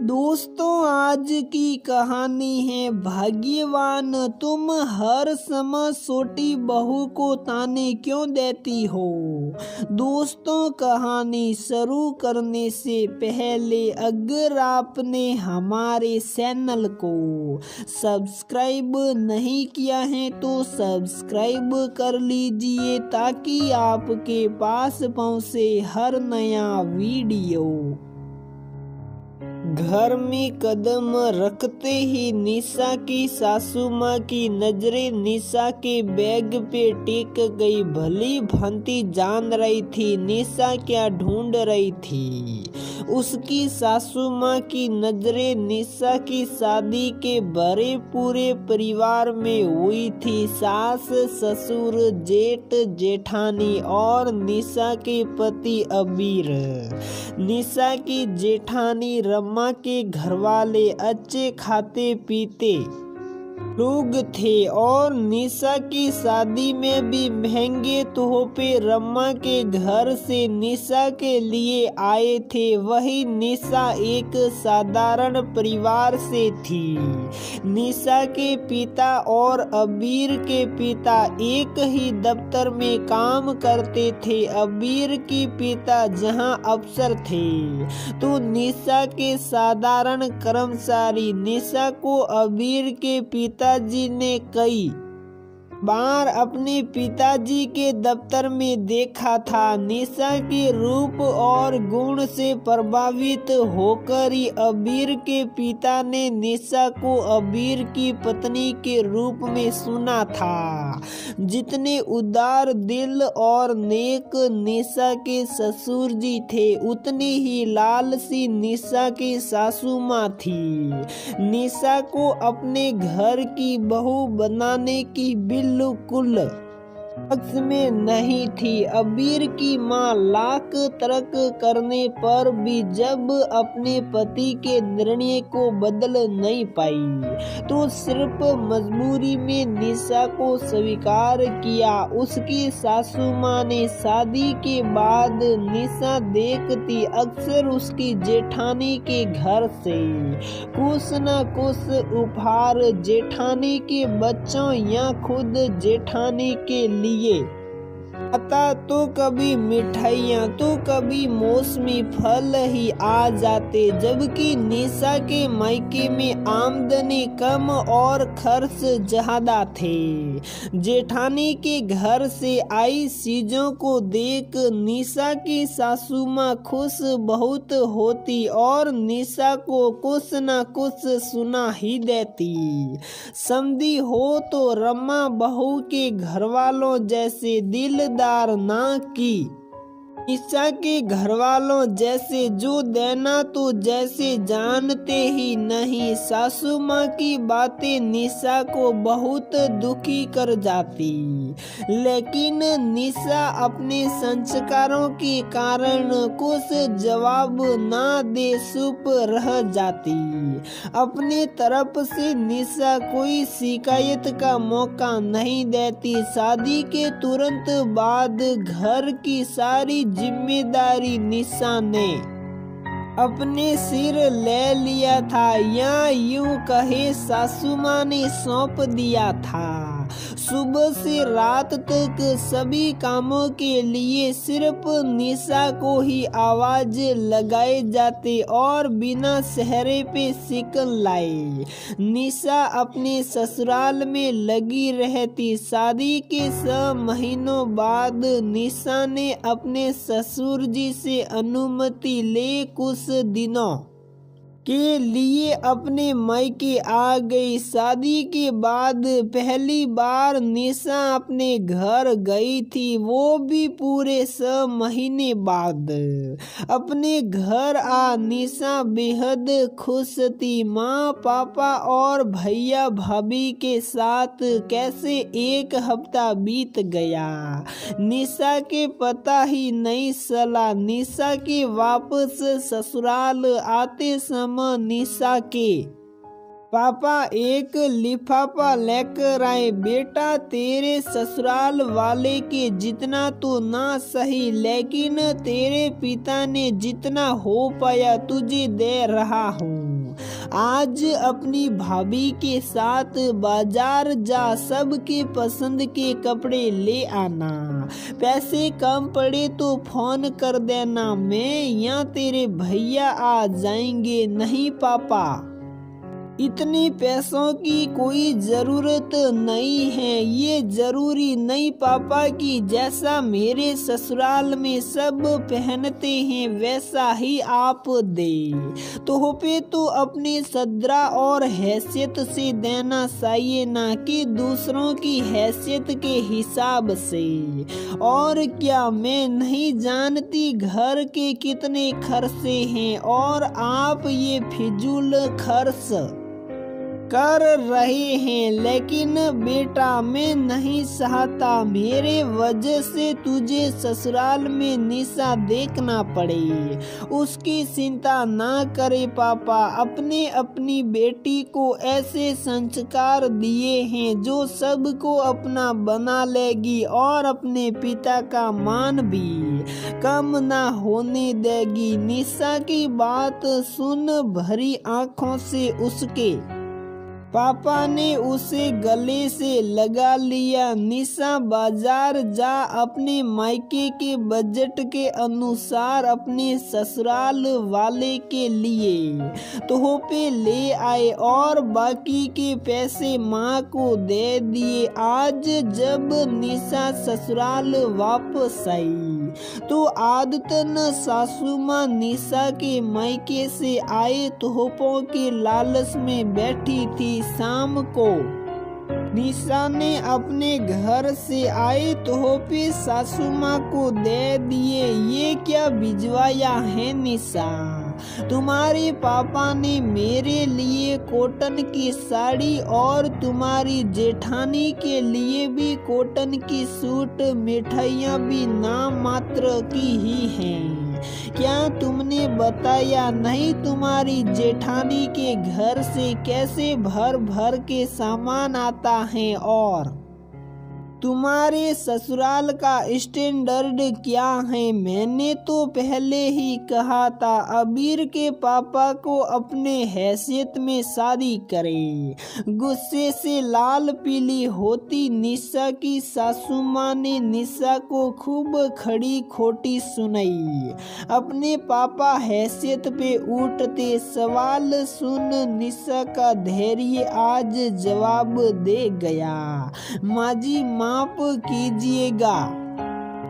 दोस्तों, आज की कहानी है भाग्यवान। तुम हर समय छोटी बहू को ताने क्यों देती हो। दोस्तों, कहानी शुरू करने से पहले अगर आपने हमारे चैनल को सब्सक्राइब नहीं किया है तो सब्सक्राइब कर लीजिए ताकि आपके पास पहुंचे हर नया वीडियो। घर में कदम रखते ही निशा की सासू माँ की नजरें निशा के बैग पे टिक गई। भली भांति जान रही थी निशा क्या ढूंढ रही थी। उसकी सासू माँ की नजरें निशा की शादी के भरे पूरे परिवार में हुई थी। सास, ससुर, जेठ, जेठानी और निशा के पति अबीर। निशा की जेठानी रमा के घरवाले अच्छे खाते पीते लोग थे और निशा की शादी में भी महंगे तोहफे रमा के घर से निशा के लिए आए थे। वही निशा एक साधारण परिवार से थी। निशा के पिता और अबीर के पिता एक ही दफ्तर में काम करते थे। अबीर के पिता जहां अफसर थे तो निशा के साधारण कर्मचारी। निशा को अबीर के पिताजी ने कई बार अपने पिताजी के दफ्तर में देखा था। निशा के रूप और गुण से प्रभावित होकर ही अबीर के पिता ने निशा को अबीर की पत्नी के रूप में सुना था। जितने उदार दिल और नेक निशा के ससुर जी थे उतने ही लालची निशा की सासू माँ थी। निशा को अपने घर की बहू बनाने की बिल्कुल पक्ष में नहीं थी। अबीर की माँ लाख तर्क करने पर भी जब अपने पति के निर्णय को बदल नहीं पाई तो सिर्फ मजबूरी में निशा को स्वीकार किया। उसकी सासू माँ ने शादी के बाद निशा देखती अक्सर उसकी जेठानी के घर से कुछ न कुछ उपहार जेठानी के बच्चों या खुद जेठानी के लिए आता तो कभी मिठाइयाँ तो कभी मौसमी फल ही आ जाते। जबकि निशा के मायके में आमदनी कम और खर्च ज्यादा थे। जेठानी के घर से आई चीजों को देख निशा की सासू माँ खुश बहुत होती और निशा को कुछ न कुछ सुना ही देती। समधी हो तो रमा बहू के घरवालों जैसे दिलदार ना की निशा के घरवालों जैसे जो देना तो जैसे जानते ही नहीं। सासू माँ की बातें निशा को बहुत दुखी कर जाती लेकिन निशा अपने संस्कारों के कारण कुछ जवाब ना दे चुप रह जाती। अपने तरफ से निशा कोई शिकायत का मौका नहीं देती। शादी के तुरंत बाद घर की सारी जिम्मेदारी निशा ने अपने सिर ले लिया था या यूं कहे सासू माँ ने सौंप दिया था। सुबह से रात तक सभी कामों के लिए सिर्फ निशा को ही आवाज लगाए जाते और बिना सहरे पे शिकन लाए निशा अपने ससुराल में लगी रहती। शादी के 6 महीनों बाद निशा ने अपने ससुर जी से अनुमति ले कुछ दिनों के लिए अपने मायके आ गई। शादी के बाद पहली बार निशा अपने घर गई थी, वो भी पूरे 6 महीने बाद। अपने घर आ निशा बेहद खुश थी। माँ, पापा और भैया भाभी के साथ कैसे एक हफ्ता बीत गया निशा के पता ही नहीं चला। निशा के वापस ससुराल आते समय निशा के पापा एक लिफाफा लेकर आए। बेटा, तेरे ससुराल वाले के जितना तो ना सही, लेकिन तेरे पिता ने जितना हो पाया तुझे दे रहा हूँ। आज अपनी भाभी के साथ बाजार जा, सबके पसंद के कपड़े ले आना। पैसे कम पड़े तो फोन कर देना, मैं या तेरे भैया आ जाएंगे। नहीं पापा, इतने पैसों की कोई जरूरत नहीं है। ये जरूरी नहीं पापा कि जैसा मेरे ससुराल में सब पहनते हैं वैसा ही आप दे। तोहफे तो अपने सदरा और हैसियत से देना चाहिए, ना कि दूसरों की हैसियत के हिसाब से। और क्या मैं नहीं जानती घर के कितने खर्चे हैं, और आप ये फिजूल खर्च कर रहे हैं। लेकिन बेटा मैं नहीं चाहता मेरे वजह से तुझे ससुराल में निशा देखना पड़े। उसकी चिंता ना करे पापा, अपने अपनी बेटी को ऐसे संस्कार दिए हैं जो सबको अपना बना लेगी और अपने पिता का मान भी कम ना होने देगी। निशा की बात सुन भरी आंखों से उसके पापा ने उसे गले से लगा लिया। निशा बाजार जा, अपने मायके के बजट के अनुसार अपने ससुराल वाले के लिए तोहफे ले आए और बाकी के पैसे माँ को दे दिए। आज जब निशा ससुराल वापस आई तो आदतन सासू माँ निशा के मायके से आए तोहफों के लालच में बैठी थी। शाम को निशा ने अपने घर से आए तोहफे सासू माँ को दे दिए। ये क्या भिजवाया है निशा? तुम्हारे पापा ने मेरे लिए कॉटन की साड़ी और तुम्हारी जेठानी के लिए भी कॉटन की सूट, मिठाइयाँ भी नाम मात्र की ही हैं। क्या तुमने बताया नहीं तुम्हारी जेठानी के घर से कैसे भर भर के सामान आता है, और तुम्हारे ससुराल का स्टैंडर्ड क्या है? मैंने तो पहले ही कहा था अबीर के पापा को अपने हैसियत में शादी करे। गुस्से से लाल पीली होती निशा की सासू माँ ने निशा को खूब खड़ी खोटी सुनाई। अपने पापा हैसियत पे उठते। सवाल सुन निशा का धैर्य आज जवाब दे गया। माँ जी माफ कीजिएगा,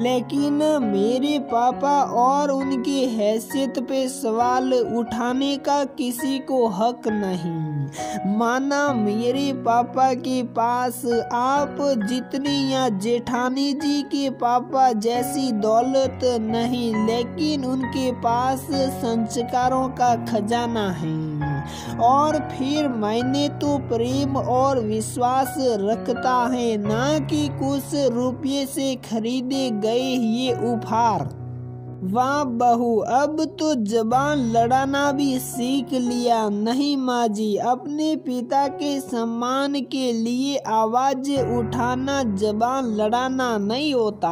लेकिन मेरे पापा और उनकी हैसियत पे सवाल उठाने का किसी को हक नहीं। माना मेरे पापा के पास आप जितनी या जेठानी जी के पापा जैसी दौलत नहीं, लेकिन उनके पास संस्कारों का खजाना है। और फिर मैंने तो प्रेम और विश्वास रखता है, ना कि कुछ रुपये से खरीदे गए ये उपहार। वाह बहू, अब तो जबान लड़ाना भी सीख लिया। नहीं माँ जी, अपने पिता के सम्मान के लिए आवाज उठाना जबान लड़ाना नहीं होता।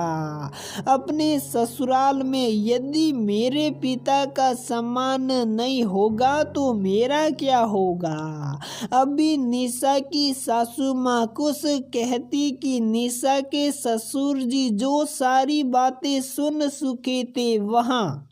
अपने ससुराल में यदि मेरे पिता का सम्मान नहीं होगा तो मेरा क्या होगा? अभी निशा की सासू माँ कुछ कहती कि निशा के ससुर जी जो सारी बातें सुन चुके थे वहाँ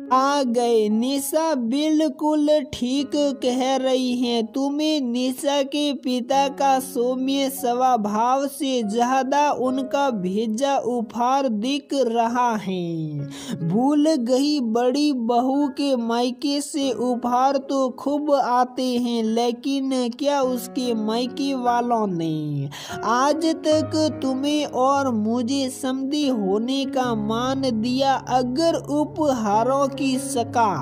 आ गए। निशा बिल्कुल ठीक कह रही है। तुम्हें निशा के पिता का सौम्य स्वभाव से ज्यादा उनका भेजा उपहार दिख रहा है। भूल गई बड़ी बहू के मायके से उपहार तो खूब आते हैं, लेकिन क्या उसके मायके वालों ने आज तक तुम्हें और मुझे समधी होने का मान दिया? अगर उपहारों की सका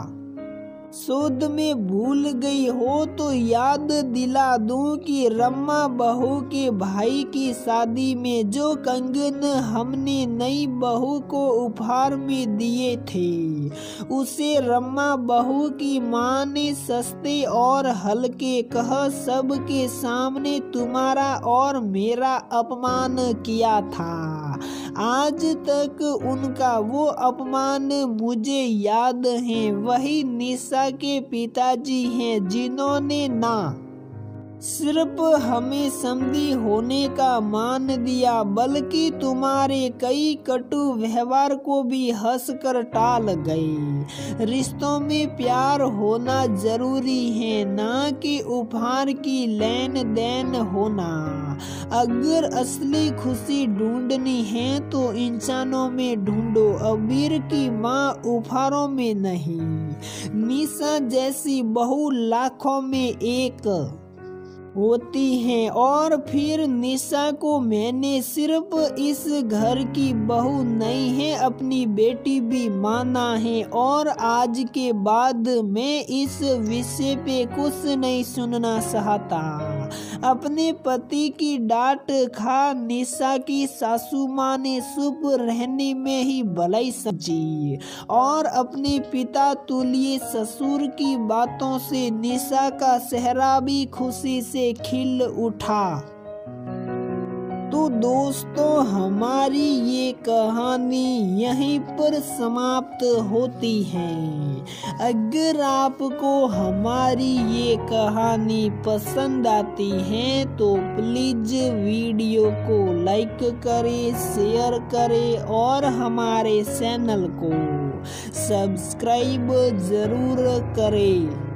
शोध में भूल गई हो तो याद दिला दूं कि रम्मा बहू के भाई की शादी में जो कंगन हमने नई बहू को उपहार में दिए थे, उसे रम्मा बहू की माँ ने सस्ते और हल्के कह सबके सामने तुम्हारा और मेरा अपमान किया था। आज तक उनका वो अपमान मुझे याद है। वही निशा के पिताजी हैं जिन्होंने ना सिर्फ हमें समधी होने का मान दिया, बल्कि तुम्हारे कई कटु व्यवहार को भी हंसकर टाल गए। रिश्तों में प्यार होना जरूरी है, ना कि उपहार की लेन देन होना। अगर असली खुशी ढूंढनी है तो इंसानों में ढूंढो, अबीर की माँ उपहारों में नहीं। निशा जैसी बहू लाखों में एक होती हैं। और फिर निशा को मैंने सिर्फ इस घर की बहू नहीं है, अपनी बेटी भी माना है। और आज के बाद मैं इस विषय पे कुछ नहीं सुनना चाहता। अपने पति की डांट खा निशा की सासू माँ ने शुभ रहने में ही भलाई समझी और अपने पिता तुल्य ससुर की बातों से निशा का चेहरा भी खुशी से खिल उठा। तो दोस्तों, हमारी ये कहानी यहीं पर समाप्त होती है। अगर आपको हमारी ये कहानी पसंद आती है तो प्लीज वीडियो को लाइक करें, शेयर करें और हमारे चैनल को सब्सक्राइब जरूर करें।